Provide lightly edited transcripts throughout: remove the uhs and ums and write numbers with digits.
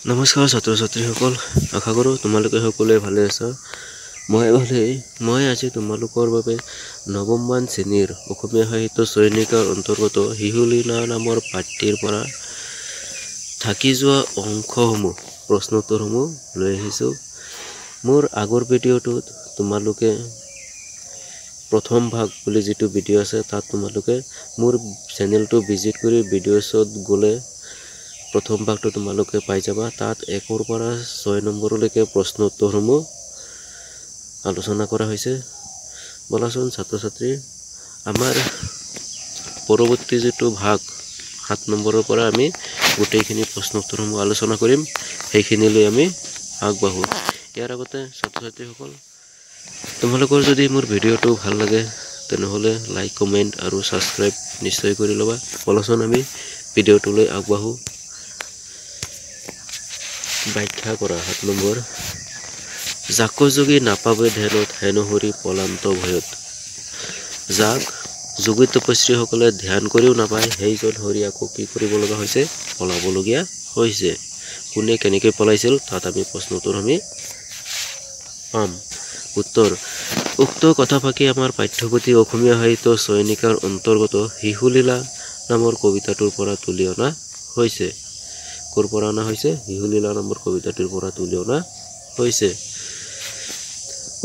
নমস্কাৰ ছাত্ৰ ছাত্ৰীসকল, আশা কৰোঁ তোমালোকে সকলোৱে ভালে আছা। মই আজি তোমালোকৰ বাবে নৱমমান শ্ৰেণীৰ অসমীয়া সাহিত্য চয়নিকাৰ অন্তৰ্গত শিশুলীলা নামৰ পাঠটিৰ পৰা থাকি যোৱা অংশসমূহ প্ৰশ্নোত্তৰসমূহ লৈ আহিছোঁ। মোৰ আগৰ ভিডিঅ'টোত তোমালোকে প্ৰথম ভাগ বুলি যিটো ভিডিঅ' আছে তাত তোমালোকে মোৰ চেনেলটো ভিজিট কৰি ভিডিঅ'ছত গ'লে প্ৰথম ভাগটো তোমালোকে পাই যাবা। তাত 1ৰ পৰা 6 নম্বৰলৈকে প্ৰশ্ন উত্তৰসমূহ আলোচনা কৰা হৈছে। বলাচোন ছাত্ৰ ছাত্ৰী, আমাৰ পৰৱৰ্তী যিটো ভাগ 7 নম্বৰৰ পৰা আমি গোটেইখিনি প্ৰশ্ন উত্তৰসমূহ আলোচনা কৰিম, সেইখিনিলৈ আমি আগবাঢ়ো। ইয়াৰ আগতে ছাত্ৰ ছাত্ৰীসকল, তোমালোকৰ যদি মোৰ ভিডিঅ'টো ভাল লাগে তেনেহ'লে লাইক, কমেণ্ট আৰু ছাবস্ক্ৰাইব নিশ্চয় কৰি ল'বা। বলাচোন আমি ভিডিঅ'টোলৈ আগবাঢ়ো। ব্যাখ্যা কৰা 7 নম্বৰ। যাক যোগী নাপাবে ধ্যানত হেন হৰি পলান্ত ভয়ত। যাক যোগী তপস্বীসকলে ধ্যান কৰিও নাপায় সেইজন হৰি আকৌ কি কৰিব লগা হৈছে? পলাবলগীয়া হৈছে। কোনে কেনেকৈ পলাইছিল তাত আমি প্ৰশ্ন উত্তৰ আমি পাম। উত্তৰ: উক্ত কথাফাকি আমাৰ পাঠ্যপুথি অসমীয়া সাহিত্য চয়নিকাৰ অন্তৰ্গত শিশুলীলা নামৰ কবিতাটোৰ পৰা তুলি অনা হৈছে। ক'ৰ পৰা অনা হৈছে? শিশুলীলা নামৰ কবিতাটোৰ পৰা তুলি অনা হৈছে।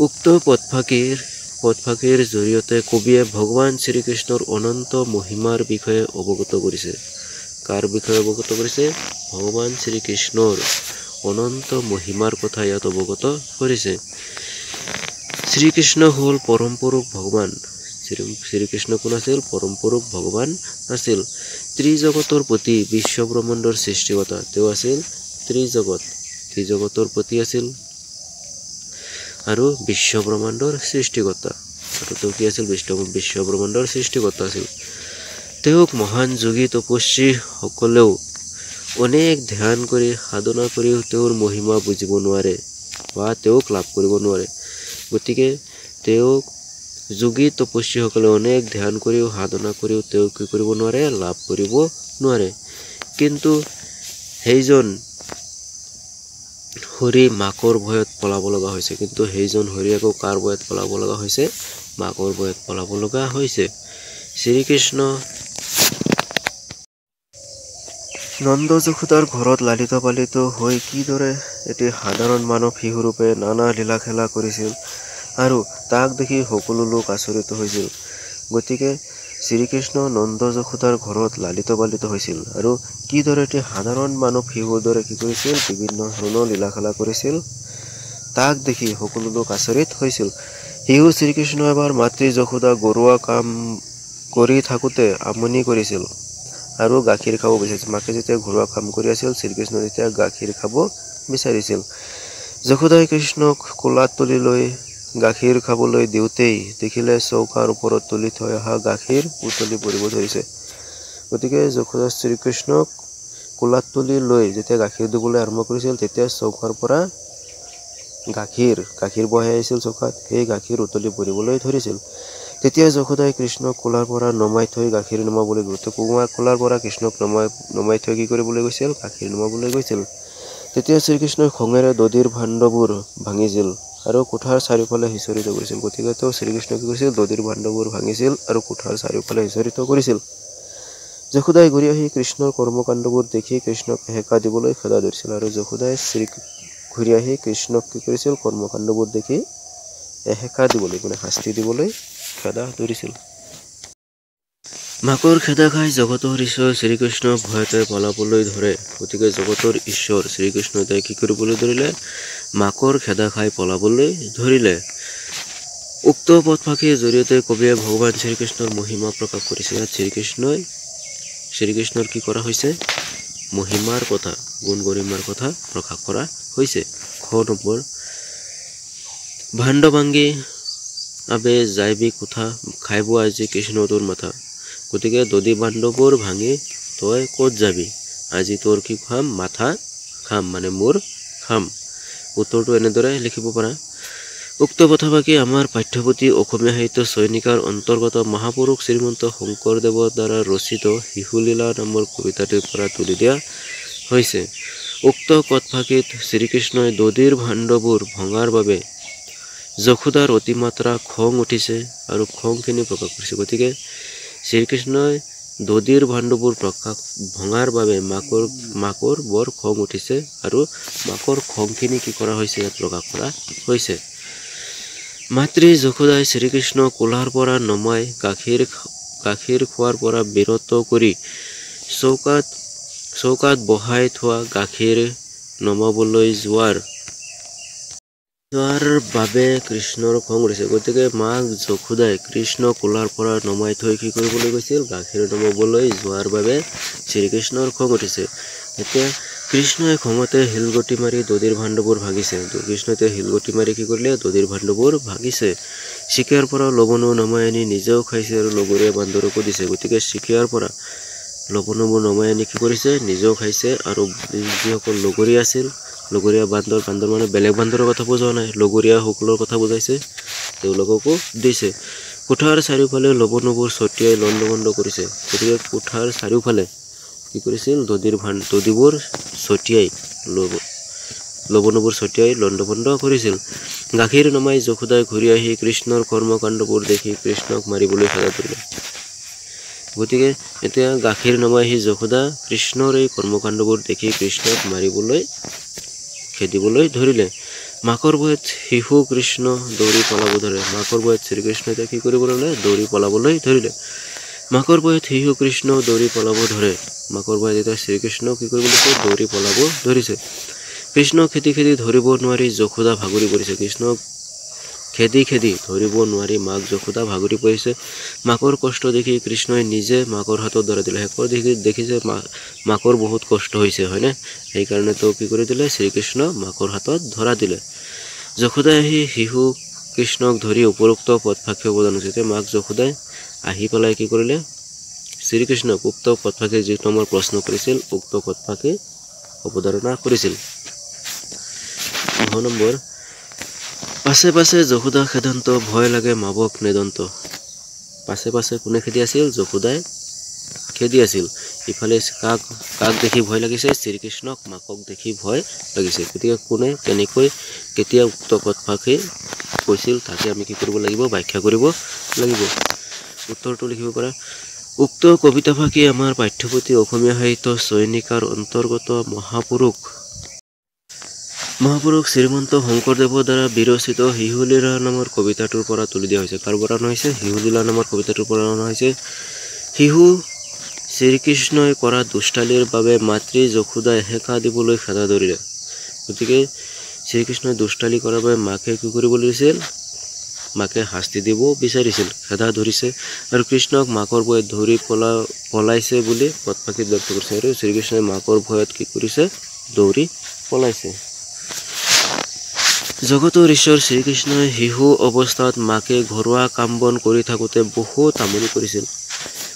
উক্ত পদফাকিৰ জৰিয়তে কবিয়ে ভগৱান শ্ৰীকৃষ্ণৰ অনন্ত মহিমাৰ বিষয়ে অৱগত কৰিছে। কাৰ বিষয়ে অৱগত কৰিছে? ভগৱান শ্ৰীকৃষ্ণৰ অনন্ত মহিমাৰ কথা ইয়াত অৱগত কৰিছে। শ্ৰীকৃষ্ণ হ'ল পৰম পুৰুষ ভগৱান। শ্ৰীকৃষ্ণ কোন আছিল? পৰম পুৰুষ ভগৱান আছিল। ত্ৰিজগতৰ প্ৰতি বিশ্বব্ৰহ্মাণ্ডৰ সৃষ্টিকৰ্তা তেওঁ আছিল। ত্ৰিজগতৰ প্ৰতি আছিল আৰু বিশ্বব্ৰহ্মাণ্ডৰ সৃষ্টিকৰ্তা, আৰু তেওঁ কি আছিল? বিশ্বব্ৰহ্মাণ্ডৰ সৃষ্টিকৰ্তা আছিল। তেওঁক মহান যোগী তপস্বী সকলেও অনেক ধ্যান কৰি সাধনা কৰিও তেওঁৰ মহিমা বুজিব নোৱাৰে বা তেওঁক লাভ কৰিব নোৱাৰে। গতিকে তেওঁক যোগী তপস্বীসকলে অনেক ধ্যান কৰিও সাধনা কৰিও তেওঁক কি কৰিব নোৱাৰে? লাভ কৰিব নোৱাৰে। কিন্তু সেইজন হৰি মাকৰ ভয়ত পলাব লগা হৈছে। কিন্তু সেইজন হৰি আকৌ কাৰ ভয়ত পলাব লগা হৈছে? মাকৰ ভয়ত পলাব লগা হৈছে। শ্ৰীকৃষ্ণ নন্দ যশোদাৰ ঘৰত লালিত পালিত হৈ কিদৰে এটি সাধাৰণ মানৱ শিশুৰূপে নানা লীলা খেলা কৰিছিল আৰু তাক দেখি সকলো লোক আচৰিত হৈছিল। গতিকে শ্ৰীকৃষ্ণ নন্দ যশোদাৰ ঘৰত লালিত পালিত হৈছিল আৰু কিদৰে এটি সাধাৰণ মানৱ শিশুৰ দৰে কি কৰিছিল? বিভিন্ন ধৰণৰ লীলা খেলা কৰিছিল। তাক দেখি সকলো লোক আচৰিত হৈছিল। শিশু শ্ৰীকৃষ্ণ এবাৰ মাতৃ যশোদা গৰুৱা কাম কৰি থাকোঁতে আমনি কৰিছিল আৰু গাখীৰ খাব বিচাৰিছিল। মাকে যেতিয়া ঘৰুৱা কাম কৰি আছিল, শ্ৰীকৃষ্ণ তেতিয়া গাখীৰ খাব বিচাৰিছিল। যশোদাই কৃষ্ণক কোলাত তুলি লৈ গাখীৰ খাবলৈ দিওঁতেই দেখিলে চৌকাৰ ওপৰত তুলি থৈ অহা গাখীৰ উতলি পৰিব ধৰিছে। গতিকে যশোদা শ্ৰীকৃষ্ণক কোলাত তুলি লৈ যেতিয়া গাখীৰ দিবলৈ আৰম্ভ কৰিছিল, তেতিয়া চৌকাৰ পৰা গাখীৰ বহাই আহিছিল চৌকাত, সেই গাখীৰ উতলি পৰিবলৈ ধৰিছিল। তেতিয়া যশোদাই কৃষ্ণক কোলাৰ পৰা নমাই থৈ গাখীৰ নমাবলৈ গ'ল। কোলাৰ পৰা কৃষ্ণক নমাই থৈ কি কৰিবলৈ গৈছিল? গাখীৰ নমাবলৈ গৈছিল। তেতিয়া শ্ৰীকৃষ্ণই খঙেৰে দধিৰ ভাণ্ডবোৰ ভাঙিছিল আৰু কোঠাৰ চাৰিওফালে সিঁচৰিত কৰিছিল। গতিকে তেওঁ শ্ৰীকৃষ্ণই কি কৰিছিল? দধিৰ ভাণ্ডবোৰ ভাঙিছিল আৰু কোঠাৰ চাৰিওফালে সিঁচৰিত কৰিছিল। যশোদাই ঘূৰি আহি কৃষ্ণৰ কৰ্মকাণ্ডবোৰ দেখি কৃষ্ণক এসেকা দিবলৈ খেদা ধৰিছিল আৰু যশোদাই ঘূৰি আহি কৃষ্ণক কি কৰিছিল? কৰ্মকাণ্ডবোৰ দেখি এসেকা দিবলৈ শাস্তি দিবলৈ খেদা ধৰিছিল। মাকৰ খেদা খাই জগতৰ ঈশ্বৰ শ্ৰীকৃষ্ণ ভয়তে পলাবলৈ ধৰে। গতিকে জগতৰ ঈশ্বৰ শ্ৰীকৃষ্ণ এতিয়া কি কৰিবলৈ ধৰিলে? মাকৰ খেদা খাই পলাবলৈ ধৰিলে। উক্ত পদফাকিৰ জৰিয়তে কবিয়ে ভগৱান শ্ৰীকৃষ্ণৰ মহিমা প্ৰকাশ কৰিছে। ইয়াত শ্ৰীকৃষ্ণৰ কি কৰা হৈছে? মহিমাৰ কথা, গুণ গৰিমাৰ কথা প্ৰকাশ কৰা হৈছে। খ নম্বৰ। ভাণ্ড ভাঙ্গি আবে যাইবি কোঠা খাইব আজি কৃষ্ণ তোৰ মাথা। গতিকে দধি ভাণ্ডবোৰ ভাঙি তই ক'ত যাবি? আজি তোৰ কি খাম? মাথা খাম, মানে মোৰ খাম। উত্তৰটো এনেদৰে লিখিব পাৰা। উক্ত কথাফাকি আমাৰ পাঠ্যপুথি অসমীয়া সাহিত্য চয়নিকাৰ অন্তৰ্গত মহাপুৰুষ শ্ৰীমন্ত শংকৰদেৱৰ দ্বাৰা ৰচিত শিশুলীলা নামৰ কবিতাটোৰ পৰা তুলি দিয়া হৈছে। উক্ত কথফাকিত শ্ৰীকৃষ্ণই দধিৰ ভাণ্ডবোৰ ভঙাৰ বাবে যশোদাৰ অতিমাত্ৰা খং উঠিছে আৰু খংখিনি প্ৰকাশ কৰিছে। গতিকে শ্ৰীকৃষ্ণই দধিৰ ভাণ্ডবোৰ ভঙাৰ বাবে মাকৰ বৰ খং উঠিছে আৰু মাকৰ খংখিনি কি কৰা হৈছে ইয়াত প্ৰকাশ কৰা হৈছে। মাতৃ যশোদাই শ্ৰীকৃষ্ণ কোলাৰ পৰা নমাই গাখীৰ খোৱাৰ পৰা বিৰত কৰি চৌকাত বহাই থোৱা গাখীৰ নমাবলৈ যোৱাৰ বাবে কৃষ্ণৰ খং উঠিছে। গতিকে মাক যশোদাই কৃষ্ণ কোলাৰ পৰা নমাই থৈ কি কৰিবলৈ গৈছিল? গাখীৰ নমাবলৈ যোৱাৰ বাবে শ্ৰীকৃষ্ণৰ খং উঠিছে। এতিয়া কৃষ্ণই খঙতে শিলগুটি মাৰি দধিৰ ভাণ্ডবোৰ ভাঙিছে। কৃষ্ণই শিলগুটি মাৰি কি কৰিলে? দধিৰ ভাণ্ডবোৰ ভাঙিছে। চিকিয়াৰ পৰা লৱণো নমাই আনি নিজেও খাইছে আৰু লগৰীয়া বান্দৰকো দিছে। গতিকে চিকিয়াৰ পৰা লৱণবোৰ নমাই আনি কি কৰিছে? নিজেও খাইছে আৰু যিসকল লগৰীয়া আছিল, লগৰীয়া বান্দৰ মানে বেলেগ বান্দৰৰ কথা বুজোৱা নাই, লগৰীয়া সকলৰ কথা বুজাইছে, তেওঁলোককো দিছে। কোঠাৰ চাৰিওফালে লৱণবোৰ ছটিয়াই লণ্ডভণ্ড কৰিছে। গতিকে কোঠাৰ চাৰিওফালে কি কৰিছিল? দধিবোৰ ছটিয়াই লৱণবোৰ ছটিয়াই লণ্ডভণ্ড কৰিছিল। গাখীৰ নমাই যশোদাই ঘূৰি আহি কৃষ্ণৰ কৰ্মকাণ্ডবোৰ দেখি কৃষ্ণক মাৰিবলৈ খেদা ধৰিলে। গতিকে এতিয়া গাখীৰ নমাই আহি যশোদা কৃষ্ণৰ এই কৰ্মকাণ্ডবোৰ দেখি কৃষ্ণক মাৰিবলৈ খেদিবলৈ ধৰিলে। মাকৰ ভয়ত শিশু কৃষ্ণ দৌৰি পলাব ধৰে। মাকৰ ভয়ত শ্ৰীকৃষ্ণই কি কৰিবলৈ ল'লে? দৌৰি পলাবলৈ ধৰিলে। মাকৰ ভয়ত শিশু কৃষ্ণ দৌৰি পলাব ধৰে। মাকৰ ভয়ত এতিয়া শ্ৰীকৃষ্ণ কি কৰিব লৈছে? দৌৰি পলাব ধৰিছে। কৃষ্ণক খেদি ধৰিব নোৱাৰি যশোদা ভাগৰি পৰিছে। কৃষ্ণক খেদি ধৰিব নোৱাৰি মাক যশোদা ভাগৰি পৰিছে। মাকৰ কষ্ট দেখি কৃষ্ণই নিজে মাকৰ হাতত ধৰাই দিলে। শেষৰ দেখিছে মাকৰ বহুত কষ্ট হৈছে, হয়নে? সেইকাৰণে তেওঁ কি কৰি দিলে? শ্ৰীকৃষ্ণ মাকৰ হাতত ধৰা দিলে। যশোদাই আহি শিশু কৃষ্ণক ধৰি উপৰোক্ত পদফাকি অৱদান হৈছে। এতিয়া মাক যশোদাই আহি পেলাই কি কৰিলে? শ্ৰীকৃষ্ণক উক্ত পদফাকি যিটো আমাৰ প্ৰশ্ন কৰিছিল, উক্ত পদফাকি অৱতাৰণা কৰিছিল। 9 নম্বৰ, পাছে পাছে যশোদা খেদন্ত ভয় লাগে মাবক নেদন্ত। পাছে পাছে কোনে খেদি আছিল? যশোদাই খেদি আছিল। ইফালে কাক দেখি ভয় লাগিছে? শ্ৰীকৃষ্ণক মাকক দেখি ভয় লাগিছে। গতিকে কোনে কেনেকৈ কেতিয়া উক্ত পদফাকি কৈছিল তাকে আমি কি কৰিব লাগিব? ব্যাখ্যা কৰিব লাগিব। উত্তৰটো লিখিব পাৰা। উক্ত কবিতাফাকি আমাৰ পাঠ্যপুথি অসমীয়া সাহিত্য চয়নিকাৰ অন্তৰ্গত মহাপুৰুষ শ্ৰীমন্ত শংকৰদেৱৰ দ্বাৰা বিৰচিত শিশুলীলা নামৰ কবিতাটোৰ পৰা তুলি দিয়া হৈছে। কাৰ পৰা অনা হৈছে? শিশুলীলা নামৰ কবিতাটোৰ পৰা অনা হৈছে। শিশু শ্ৰীকৃষ্ণই কৰা দুষ্টালিৰ বাবে মাতৃ যশোদাই হেঁকা দিবলৈ খেদা ধৰিলে। গতিকে শ্ৰীকৃষ্ণই দুষ্টালি কৰাৰ বাবে মাকে কি কৰিব লাগিছিল? মাকে শাস্তি দিব বিচাৰিছিল, খেদা ধৰিছে আৰু কৃষ্ণক মাকৰ ভয়ত ধৰি পলাইছে বুলি পদফাকিত ব্যক্ত কৰিছে। আৰু শ্ৰীকৃষ্ণই মাকৰ ভয়ত কি কৰিছে? দৌৰি পলাইছে। জগতৰ ঈশ্বৰ শ্ৰীকৃষ্ণই শিশু অৱস্থাত মাকে ঘৰুৱা কাম বন কৰি থাকোঁতে বহুত আমনি কৰিছিল।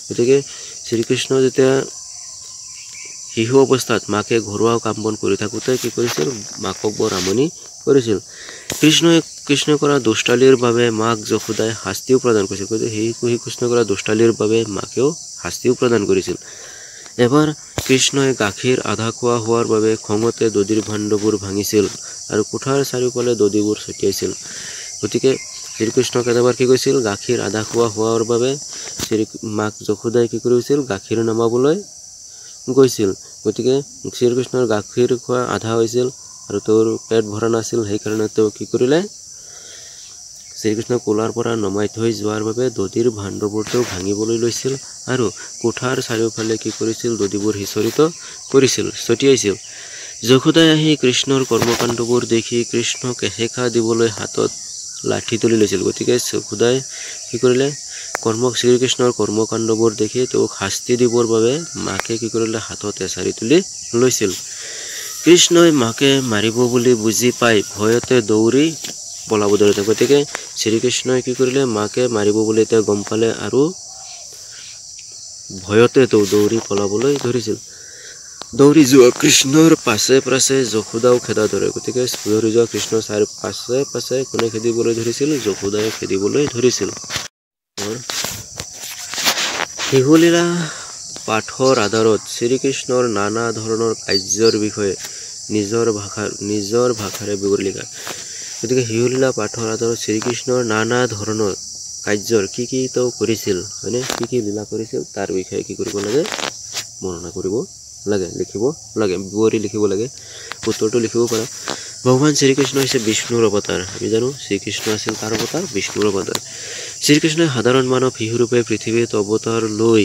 গতিকে শ্ৰীকৃষ্ণ যেতিয়া শিশু অৱস্থাত মাকে ঘৰুৱা কাম বন কৰি থাকোঁতে কি কৰিছিল? মাকক বৰ আমনি কৰিছিল। কৃষ্ণই কৰা দুষ্টালিৰ বাবে মাক যশোদাই শাস্তিও প্ৰদান কৰিছিল। গতিকে কৃষ্ণই কৰা দুষ্টালিৰ বাবে মাকেও শাস্তিও প্ৰদান কৰিছিল। এবাৰ কৃষ্ণই গাখীৰ আধা খোৱা হোৱাৰ বাবে খঙতে দধিৰ ভাণ্ডবোৰ ভাঙিছিল আৰু কোঠাৰ চাৰিওফালে দধিবোৰ ছটিয়াইছিল। গতিকে শ্ৰীকৃষ্ণক এবাৰ কি কৈছিল? গাখীৰ আধা খোৱা হোৱাৰ বাবে মাক যশোদাই কি কৰিছিল? গাখীৰ নমাবলৈ গৈছিল। গতিকে শ্ৰীকৃষ্ণৰ গাখীৰ খোৱা আধা হৈছিল আৰু তেওঁৰ পেট ভৰা নাছিল। সেইকাৰণে তেওঁ কি কৰিলে? শ্ৰীকৃষ্ণক কোলাৰ পৰা নমাই থৈ যোৱাৰ বাবে দধিৰ ভাণ্ডবোৰ তেওঁ ভাঙিবলৈ লৈছিল আৰু কোঠাৰ চাৰিওফালে কি কৰিছিল? দধিবোৰ সিঁচৰিত কৰিছিল, ছটিয়াইছিল। যশোদাই আহি কৃষ্ণৰ কৰ্মকাণ্ডবোৰ দেখি কৃষ্ণক হেঁকা দিবলৈ হাতত লাঠি তুলি লৈছিল। গতিকে যশোদাই কি কৰিলে? শ্ৰীকৃষ্ণৰ কৰ্মকাণ্ডবোৰ দেখি তেওঁক শাস্তি দিবৰ বাবে মাকে কি কৰিলে? হাতত এছাৰি তুলি লৈছিল। কৃষ্ণই মাকে মাৰিব বুলি বুজি পাই ভয়তে দৌৰি পলাব ধৰিলে। গতিকে শ্ৰীকৃষ্ণই কি কৰিলে? মাকে মাৰিব বুলি তেওঁ গম পালে আৰু ভয়তে দৌৰি পলাবলৈ ধৰিছিল। দৌৰি যোৱা কৃষ্ণৰ পাছে পাছে যশোদাও খেদা ধৰে। গতিকে দৌৰি যোৱা কৃষ্ণৰ পাছে পাছে কোনে খেদিবলৈ ধৰিছিল? যশোদাই খেদিবলৈ ধৰিছিল। শিশুলীলা পাঠৰ আধাৰত শ্ৰীকৃষ্ণৰ নানা ধৰণৰ কাৰ্যৰ বিষয়ে নিজৰ ভাষাৰে বিৱৰি লিখা। গতিকে শিশুলীলা পাঠৰ আধাৰত শ্ৰীকৃষ্ণৰ নানা ধৰণৰ কাৰ্যৰ কি তেওঁ কৰিছিল, হয়নে, কি লীলা কৰিছিল তাৰ বিষয়ে কি কৰিব লাগে, বৰ্ণনা কৰিব লাগে, লিখিব লাগে, বিৱৰি লিখিব লাগে। উত্তৰটো লিখিব পাৰা। ভগৱান শ্ৰীকৃষ্ণ হৈছে বিষ্ণুৰ অৱতাৰ। আমি জানো শ্ৰীকৃষ্ণ আছিল তাৰ অৱতাৰ, বিষ্ণুৰ অৱতাৰ। শ্ৰীকৃষ্ণই সাধাৰণ মানৱ শিশুৰূপে পৃথিৱীত অৱতাৰ লৈ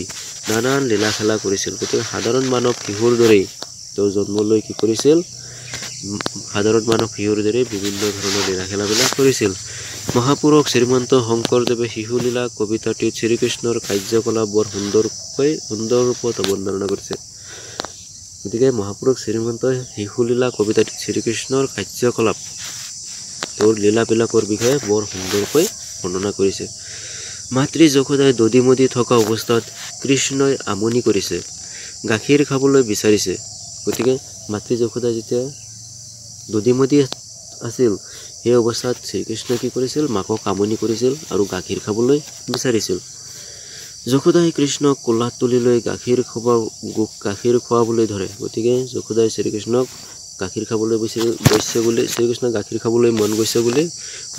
নানান লীলা খেলা কৰিছিল। গতিকে সাধাৰণ মানৱ শিশুৰ দৰেই তেওঁ জন্ম লৈ কি কৰিছিল, সাধাৰণ মানৱ শিশুৰ দৰে বিভিন্ন ধৰণৰ লীলা খেলাবিলাক কৰিছিল। মহাপুৰুষ শ্ৰীমন্ত শংকৰদেৱে শিশুলীলা কবিতাটিত শ্ৰীকৃষ্ণৰ কাৰ্যকলাপ বৰ সুন্দৰ ৰূপত অৱতাৰণা কৰিছে। গতিকে মহাপুৰুষ শ্ৰীমন্ত শিশুলীলা কবিতাটিত শ্ৰীকৃষ্ণৰ কাৰ্যকলাপ, তেওঁৰ লীলাবিলাকৰ বিষয়ে বৰ সুন্দৰকৈ বৰ্ণনা কৰিছে। মাতৃ যশোদাই দধিমতি থকা অৱস্থাত কৃষ্ণই আমনি কৰিছে, গাখীৰ খাবলৈ বিচাৰিছে। গতিকে মাতৃ যশোদা যেতিয়া দধিমতি আছিল, সেই অৱস্থাত শ্ৰীকৃষ্ণই কি কৰিছিল, মাকক আমনি কৰিছিল আৰু গাখীৰ খাবলৈ বিচাৰিছিল। যশোদাই কৃষ্ণক কোলাত তুলি লৈ গাখীৰ খুৱাবলৈ ধৰে। গতিকে যশোদাই শ্ৰীকৃষ্ণক গাখীৰ খাবলৈ গৈছে বুলি, শ্ৰীকৃষ্ণক গাখীৰ খাবলৈ মন গৈছে বুলি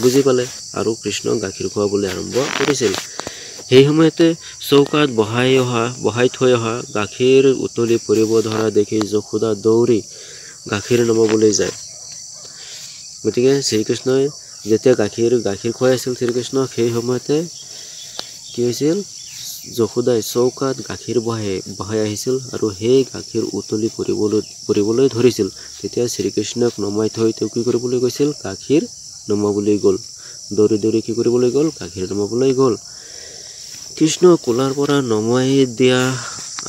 বুজি পালে আৰু কৃষ্ণক গাখীৰ খুৱাবলৈ আৰম্ভ কৰিছিল। সেই সময়তে চৌকাত বহাই থৈ অহা গাখীৰ উতলি পৰিব ধৰা দেখি যশোদা দৌৰি গাখীৰ নমাবলৈ যায়। গতিকে শ্ৰীকৃষ্ণই যেতিয়া গাখীৰ খুৱাই আছিল শ্ৰীকৃষ্ণক, সেই সময়তে কি হৈছিল, যশোদাই চৌকাত গাখীৰ বহাই আহিছিল আৰু সেই গাখীৰ উতলি পৰিবলৈ ধৰিছিল। তেতিয়া শ্ৰীকৃষ্ণক নমাই থৈ তেওঁ কি কৰিবলৈ গৈছিল, গাখীৰ নমাবলৈ গ'ল। দৌৰি কি কৰিবলৈ গ'ল, গাখীৰ নমাবলৈ গ'ল। কৃষ্ণ কোলাৰ পৰা নমাই দিয়া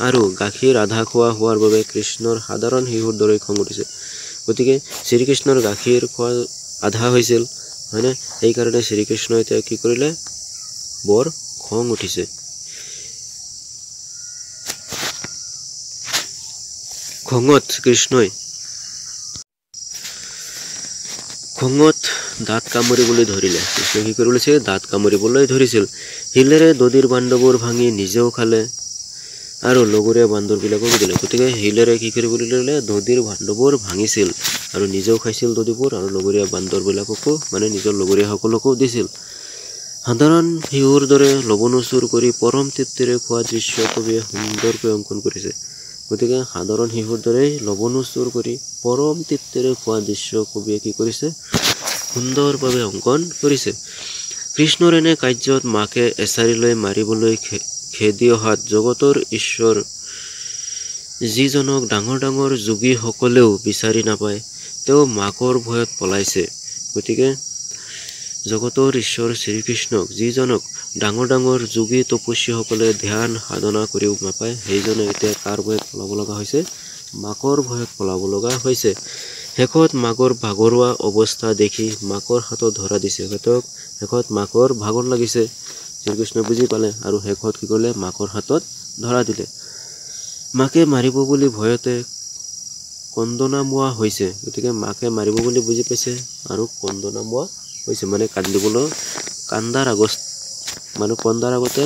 আৰু গাখীৰ আধা খোৱা হোৱাৰ বাবে কৃষ্ণৰ সাধাৰণ শিশুৰ দৰে খং উঠিছে। গতিকে শ্ৰীকৃষ্ণৰ গাখীৰ খোৱা আধা হৈছিল, হয়নে, সেইকাৰণে শ্ৰীকৃষ্ণই এতিয়া কি কৰিলে, বৰ খং উঠিছে। খঙত দাঁত কামুৰিবলৈ ধৰিলে। কৃষ্ণই কি কৰিবলৈ লৈছে, দাঁত কামুৰিবলৈ ধৰিছিল। শিলেৰে দধিৰ বান্দৰবোৰ ভাঙি নিজেও খালে আৰু লগৰীয়া বান্দৰবিলাকো দিলে। গতিকে শিলেৰে কি কৰিবলৈ ল'লে, দধিৰ বান্দৰবোৰ ভাঙিছিল আৰু নিজেও খাইছিল দধিবোৰ আৰু লগৰীয়া বান্দৰবিলাককো, মানে নিজৰ লগৰীয়াসকলকো দিছিল। সাধাৰণ শিশুৰ দৰে লৱণো চুৰ কৰি পৰম তৃপ্তিৰে খোৱা দৃশ্য কবিয়ে সুন্দৰকৈ অংকন কৰিছে। গতিকে সাধাৰণ শিশুৰ দৰে লৱণো চুৰ কৰি পৰম তৃপ্তিৰে খোৱা দৃশ্য কবিয়ে কি কৰিছে, সুন্দৰভাৱে অংকন কৰিছে। কৃষ্ণৰ এনে কাৰ্যত মাকে এছাৰি লৈ মাৰিবলৈ খেদি অহাত জগতৰ ঈশ্বৰ যিজনক ডাঙৰ যোগীসকলেও বিচাৰি নাপায়, তেওঁ মাকৰ ভয়ত পলাইছে। গতিকে জগতৰ ঈশ্বৰ শ্ৰীকৃষ্ণক যিজনক ডাঙৰ যোগী তপস্বীসকলে ধ্যান সাধনা কৰিও নাপায়, সেইজনে এতিয়া কাৰ ভয়ত পলাব লগা হৈছে, মাকৰ ভয়ত পলাব লগা হৈছে। শেষত মাকৰ ভাগৰুৱা অৱস্থা দেখি মাকৰ হাতত ধৰা দিছে। শেষত মাকৰ ভাগৰ লাগিছে, শ্ৰীকৃষ্ণই বুজি পালে আৰু শেষত কি কৰিলে, মাকৰ হাতত ধৰা দিলে। মাকে মাৰিব বুলি ভয়তে কন্দনামোৱা হৈছে। গতিকে মাকে মাৰিব বুলি বুজি পাইছে আৰু কন্দনামোৱা হৈছে, মানে কন্দাৰ আগতে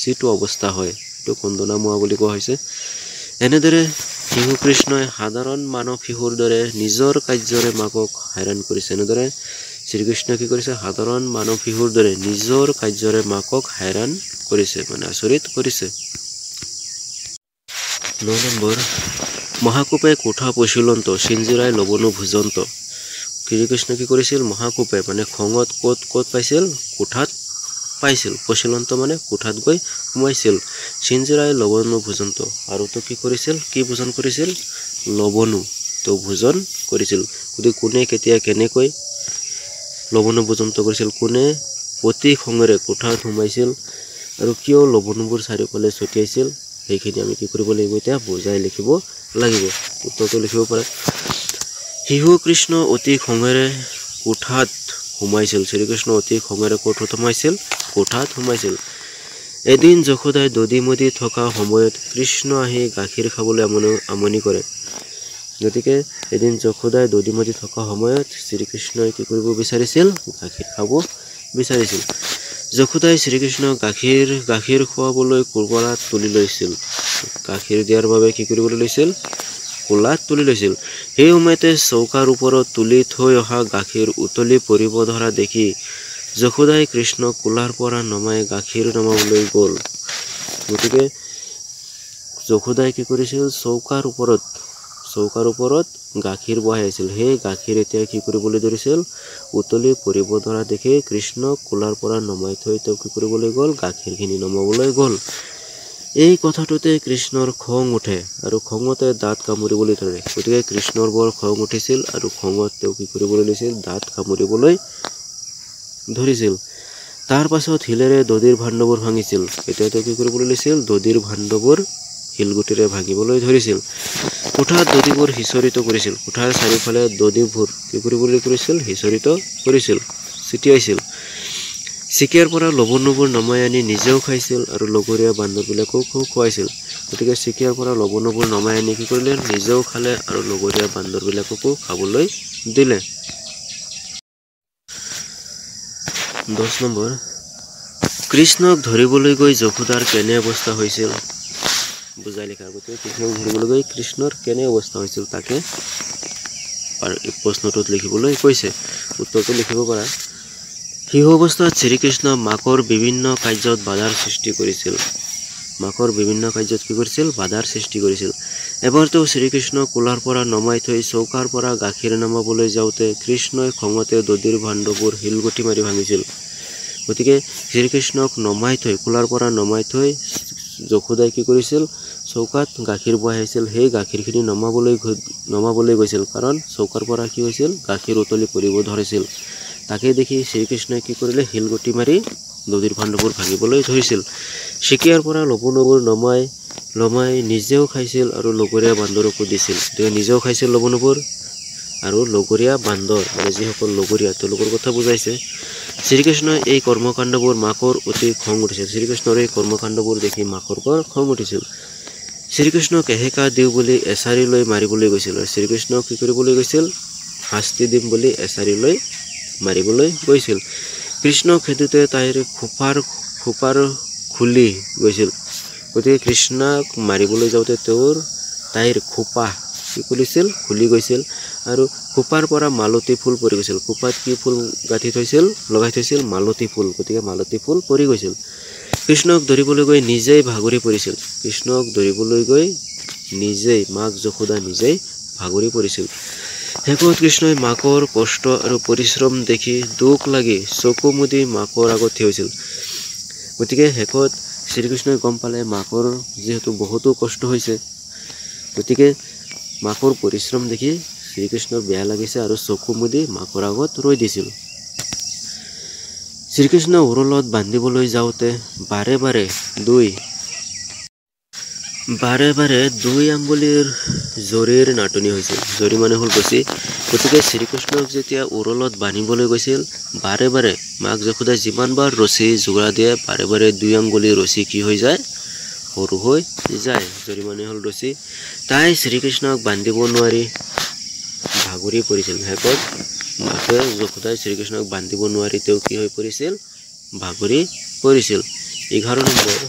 যিটো অৱস্থা হয় সেইটো কন্দনামোৱা বুলি কোৱা হৈছে। এনেদৰে শিশু কৃষ্ণই সাধাৰণ মানৱ শিশুৰ দৰে নিজৰ কাৰ্যৰে মাকক হাইৰাণ কৰিছে। এনেদৰে শ্ৰীকৃষ্ণই কি কৰিছে, সাধাৰণ মানৱ শিশুৰ দৰে নিজৰ কাৰ্যৰে মাকক হাইৰাণ কৰিছে, মানে আচৰিত কৰিছে। 9 নম্বৰ, মহাকোপে কোঠা পশিলন্ত সিঞ্জিৰাই লবনো ভোজন্ত। শ্ৰীকৃষ্ণ কি কৰিছিল, মহাকোপে মানে খঙত ক'ত পাইছিল, কোঠাত পাইছিল। পশিলন্ত মানে কোঠাত গৈ সোমাইছিল। সিঞ্জিৰাই লবনো ভোজন্ত, আৰু তো কি কৰিছিল, কি ভোজন কৰিছিল, লবনো তো ভোজন কৰিছিল। গতিকে কোনে কেতিয়া কেনেকৈ লবনো ভোজন্ত কৰিছিল, কোনে অতি খঙেৰে কোঠাত সোমাইছিল আৰু কিয় লবণবোৰ চাৰিওফালে ছটিয়াইছিল, সেইখিনি আমি কি কৰিব লাগিব, এতিয়া বুজাই লিখিব লাগিব। উত্তৰটো লিখিব পাৰে। শিশু কৃষ্ণ অতি খঙেৰে কোঠাত সোমাইছিল। শ্ৰীকৃষ্ণ অতি খঙেৰে ক'ত সোমাইছিল, কোঠাত সোমাইছিল। এদিন যশোদাই দধিমতি থকা সময়ত কৃষ্ণ আহি গাখীৰ খাবলৈ আমনি কৰে। গতিকে এদিন যশোদাই দধিমতি থকা সময়ত শ্ৰীকৃষ্ণই কি কৰিব বিচাৰিছিল, গাখীৰ খাব বিচাৰিছিল। যশোদাই শ্ৰীকৃষ্ণক গাখীৰ খুৱাবলৈ কোলাত তুলি লৈছিল। গাখীৰ দিয়াৰ বাবে কি কৰিবলৈ লৈছিল, কোলাত তুলি লৈছিল। সেই সময়তে চৌকাৰ ওপৰত তুলি থৈ অহা গাখীৰ উতলি পৰিব ধৰা দেখি যশোদাই কৃষ্ণক কোলাৰ পৰা নমাই গাখীৰ নমাবলৈ গ'ল। গতিকে যশোদাই কি কৰিছিল, চৌকাৰ ওপৰত গাখীৰ বহাই আছিল। সেই গাখীৰ এতিয়া কি কৰিবলৈ ধৰিছিল, উতলি পৰিব ধৰা দেখি কৃষ্ণক কোলাৰ পৰা নমাই থৈ তেওঁ কি কৰিবলৈ গ'ল, গাখীৰখিনি নমাবলৈ গ'ল। এই কথাটোতে কৃষ্ণৰ খং উঠে আৰু খঙতে দাঁত কামুৰিবলৈ ধৰে। গতিকে কৃষ্ণৰ বৰ খং উঠিছিল আৰু খঙত তেওঁ কি কৰিবলৈ লৈছিল, দাঁত কামুৰিবলৈ ধৰিছিল। তাৰ পাছত শিলেৰে দধিৰ ভাণ্ডবোৰ ভাঙিছিল। এতিয়া তেওঁ কি কৰিবলৈ লৈছিল, দধিৰ ভাণ্ডবোৰ শিলগুটিৰে ভাঙিবলৈ ধৰিছিল। কোঠাত দধিবোৰ সিঁচৰিত কৰিছিল। কোঠাৰ চাৰিওফালে দধিবোৰ কি কৰিবলৈ কৰিছিল, সিঁচৰিত কৰিছিল, ছিটিয়াইছিল। চিকিয়াৰ পৰা লৱণবোৰ নমাই আনি নিজেও খাইছিল আৰু লগৰীয়া বান্দৰবিলাকো খুব খুৱাইছিল। গতিকে চিকিয়াৰ পৰা লৱণবোৰ নমাই আনি কি কৰিলে, নিজেও খালে আৰু লগৰীয়া বান্দৰবিলাককো খাবলৈ দিলে। 10 নম্বৰ, কৃষ্ণক ধৰিবলৈ গৈ যশোদাৰ কেনে অৱস্থা হৈছিল বুজাই লিখা। গতিকে কৃষ্ণক ধৰিবলৈ গৈ কৃষ্ণৰ কেনে অৱস্থা হৈছিল তাকে প্ৰশ্নটোত লিখিবলৈ কৈছে। উত্তৰটো লিখিব পাৰা। শিশু অৱস্থাত শ্ৰীকৃষ্ণ মাকৰ বিভিন্ন কাৰ্যত বাধাৰ সৃষ্টি কৰিছিল। মাকৰ বিভিন্ন কাৰ্যত কি কৰিছিল, বাধাৰ সৃষ্টি কৰিছিল। এবাৰ তেওঁ শ্ৰীকৃষ্ণক কোলাৰ পৰা নমাই থৈ চৌকাৰ পৰা গাখীৰ নামাবলৈ যাওঁতে কৃষ্ণই খঙতে দধিৰ ভাণ্ডবোৰ শিলগুটি মাৰি ভাঙিছিল। গতিকে শ্ৰীকৃষ্ণক নমাই থৈ, কোলাৰ পৰা নমাই থৈ যশোদাই কি কৰিছিল, চৌকাত গাখীৰ বহাইছিল। সেই গাখীৰখিনি নমাবলৈ গৈছিল, কাৰণ চৌকাৰ পৰা কি হৈছিল, গাখীৰ উতলি পৰিব ধৰিছিল। তাকে দেখি শ্ৰীকৃষ্ণই কি কৰিলে, শিলগুটি মাৰি দধিৰ ভাণ্ডবোৰ ভাঙিবলৈ ধৰিছিল। চিকিয়াৰ পৰা লৱণবোৰ নমাই নিজেও খাইছিল আৰু লগৰীয়া বান্দৰকো দিছিল। গতিকে নিজেও খাইছিল লৱণবোৰ আৰু লগৰীয়া বান্দৰ, মানে যিসকল লগৰীয়া তেওঁলোকৰ কথা বুজাইছে। শ্ৰীকৃষ্ণই এই কৰ্মকাণ্ডবোৰ মাকৰ অতি খং উঠিছিল। শ্ৰীকৃষ্ণৰ এই কৰ্মকাণ্ডবোৰ দেখি মাকৰ বৰ খং উঠিছিল। শ্ৰীকৃষ্ণক এসেকা দিওঁ বুলি এছাৰি লৈ মাৰিবলৈ গৈছিল। আৰু শ্ৰীকৃষ্ণক কি কৰিবলৈ গৈছিল, শাস্তি দিম বুলি এছাৰি লৈ মাৰিবলৈ গৈছিল। কৃষ্ণক খেদোতে তাইৰ খোপাৰ খুলি গৈছিল। গতিকে কৃষ্ণক মাৰিবলৈ যাওঁতে তাইৰ খোপা কি কৰিছিল, খুলি গৈছিল আৰু খোপাৰ পৰা মালতী ফুল পৰি গৈছিল। খোপাত কি ফুল লগাই থৈছিল, মালতী ফুল। গতিকে মালতী ফুল পৰি গৈছিল। কৃষ্ণক ধৰিবলৈ গৈ নিজেই ভাগৰি পৰিছিল। কৃষ্ণক ধৰিবলৈ গৈ মাক যশোদা নিজেই ভাগৰি পৰিছিল। শেষত কৃষ্ণই মাকৰ কষ্ট আৰু পৰিশ্ৰম দেখি দুখ লাগি চকু মুদি মাকৰ আগত থিয় হৈছিল। গতিকে শেষত শ্ৰীকৃষ্ণই গম পালে মাকৰ যিহেতু বহুতো কষ্ট হৈছে, গতিকে মাকৰ পৰিশ্ৰম দেখি শ্ৰীকৃষ্ণৰ বেয়া লাগিছে আৰু চকু মুদি মাকৰ আগত ৰৈ দিছিল। শ্ৰীকৃষ্ণ উৰলত বান্ধিবলৈ যাওঁতে বাৰে বাৰে দুই আঙুলিৰ জৰীৰ নাটনি হৈছিল। জৰী মানে হ'ল ৰছী। গতিকে শ্ৰীকৃষ্ণক যেতিয়া উৰলত বান্ধিবলৈ গৈছিল, বাৰে বাৰে মাক যশোদাই যিমানবাৰ ৰছী যোৰা দিয়ে, বাৰে বাৰে দুই আঙুলিৰ ৰছী কি হৈ যায়, সৰু হৈ যায়। জৰী মানে হ'ল ৰছী। তাই শ্ৰীকৃষ্ণক বান্ধিব নোৱাৰি ভাগৰি পৰিছিল। শেষত মাকে যশোদাই শ্ৰীকৃষ্ণক বান্ধিব নোৱাৰি তেওঁ কি হৈ পৰিছিল, ভাগৰি পৰিছিল। 11 নম্বৰ,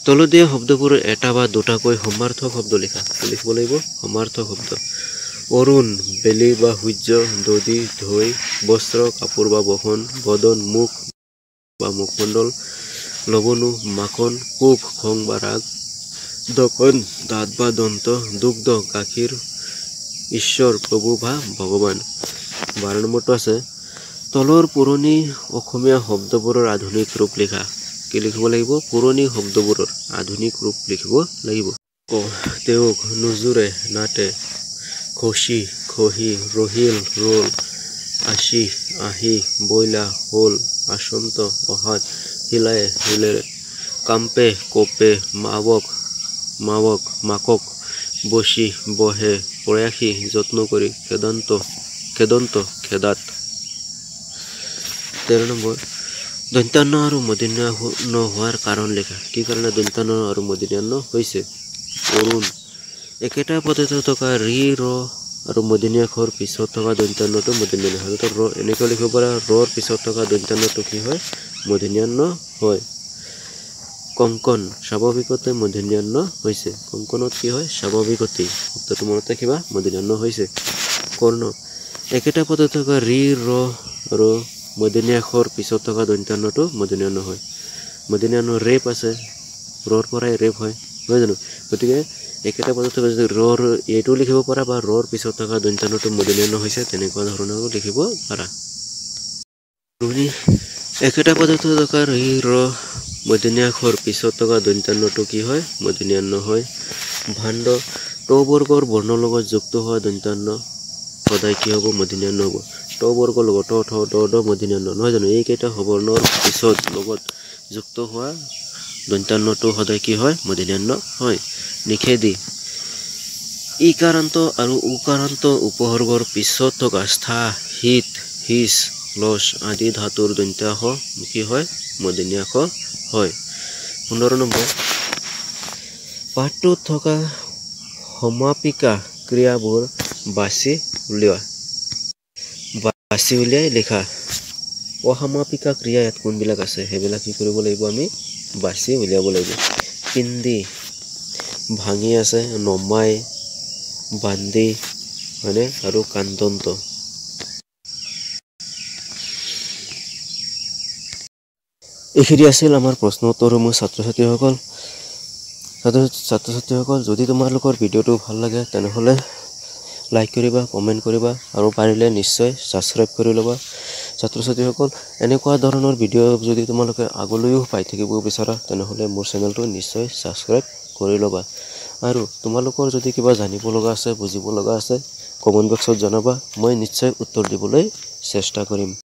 তলত দিয়া শব্দবোৰ এটা বা দুটাকৈ সমাৰ্থক শব্দ লিখা। লিখিব লাগিব সমাৰ্থক শব্দ। অৰুণ, বেলি বা সূৰ্য, দধি, ধৈ, বস্ত্ৰ, কাপোৰ বা বসন, বদন, মুখ বা মুখমণ্ডল, লৱণু, মাখন, কোপ, খং বা ৰাগ, দকন, দাঁত বা দন্ত, দুগ্ধ, গাখীৰ, ঈশ্বৰ, প্ৰভু বা ভগৱান। 12 নম্বৰটো আছে, তলৰ পুৰণি অসমীয়া শব্দবোৰৰ আধুনিক ৰূপ লিখা। কি লিখিব লাগিব, পুৰণি শব্দবোৰৰ আধুনিক ৰূপ লিখিব লাগিব। তেওঁক, নুজুৰে, নাটে, খচি, খহি, ৰহিল, ৰল, আশী, আহি, বইলা, হ'ল, আচন্ত, অহাত, শিলায়ে, শিলেৰে, কাম্পে, কোপে, মাকক, বসি, বহে, প্ৰয়াসী, যত্ন কৰি, খেদন্ত, খেদাত। 13 নম্বৰ, দন্ত্যান্ন আৰু মূৰ্ধন্য হোৱাৰ কাৰণ লিখা। কি কাৰণে দন্ত্যান্ন আৰু মূৰ্ধন্য হৈছে? অৰুণ, একেটা পদতে থকা ৰি, ৰ আৰু মূৰ্ধন্য আখৰ পিছত থকা দন্ত্যান্নটো মূৰ্ধন্য হয়। ৰ এনেকৈ লিখিব পাৰা, ৰৰ পিছত থকা দন্ত্যান্নটো কি হয়, মূৰ্ধন্য হয়। ক কংকন স্বাভাৱিকতে মূৰ্ধন্য হৈছে কংকনত কি হয় স্বাভাৱিকতে শব্দটো মনত ৰাখিবা মূৰ্ধন্য হৈছে কৰ্ণ একেটা পদত থকা ৰি ৰ আৰু মূৰ্ধন্য আখৰ পিছত থকা দন্ত্যান্নটো মূৰ্ধন্য হয় মূৰ্ধন্য ৰেপ আছে ৰৰ পৰাই ৰেপ হয় নহয় জানো গতিকে একেটা পদত থকা যদি ৰৰ এইটো লিখিব পাৰা বা ৰৰ পিছত থকা দন্ত্যান্নটো মূৰ্ধন্য হৈছে তেনেকুৱা ধৰণৰো লিখিব পাৰা তুমি একেটা পদত থকা ৰি ৰ মূৰ্ধন্য আখৰ পিছত থকা দন্ত্যান্নটো কি হয় মূৰ্ধন্য হয় ভাণ্ড ট বৰ্গৰ বৰ্ণৰ লগত যুক্ত হোৱা দন্ত্যান্ন সদায় কি হ'ব মূৰ্ধন্য হ'ব ট বৰ্গৰ লগত ট ঠ ড ড মূৰ্ধন্য নহয় জানো এইকেইটা বৰ্ণৰ পিছত লগত যুক্ত হোৱা দন্ত্যান্নটো সদায় কি হয় মূৰ্ধন্য হয় নিষেধী ইকাৰান্ত আৰু উকাৰান্ত উপসৰ্গৰ পিছত থকা স্থা হিত হিচ লছ আদি ধাতুৰ দন্ত্যাংশ কি হয় মূৰ্ধন্য হয় 15 নম্বৰ পাঠটোত থকা সমাপিকা ক্ৰিয়াবোৰ বাছি উলিয়াই লিখা অসমাপিকা ক্ৰিয়া ইয়াত কোনবিলাক আছে সেইবিলাক কি কৰিব লাগিব আমি বাছি উলিয়াব লাগিব পিণ্ডি ভাঙি আছে নমাই বান্ধি মানে আৰু কান্দন্ত এইখিনি আছিল আমাৰ প্ৰশ্ন উত্তৰ মোৰ ছাত্ৰ ছাত্ৰীসকল যদি তোমালোকৰ ভিডিঅ'টো ভাল লাগে তেনেহ'লে লাইক কৰিবা কমেণ্ট কৰিবা আৰু পাৰিলে নিশ্চয় ছাবস্ক্ৰাইব কৰি ল'বা ছাত্ৰ ছাত্ৰীসকল এনেকুৱা ধৰণৰ ভিডিঅ' যদি তোমালোকে আগলৈও পাই থাকিব বিচাৰা তেনেহ'লে মোৰ চেনেলটো নিশ্চয় ছাবস্ক্ৰাইব কৰি ল'বা আৰু তোমালোকৰ যদি কিবা জানিব লগা আছে বুজিব লগা আছে কমেণ্ট বক্সত জনাবা মই নিশ্চয় উত্তৰ দিবলৈ চেষ্টা কৰিম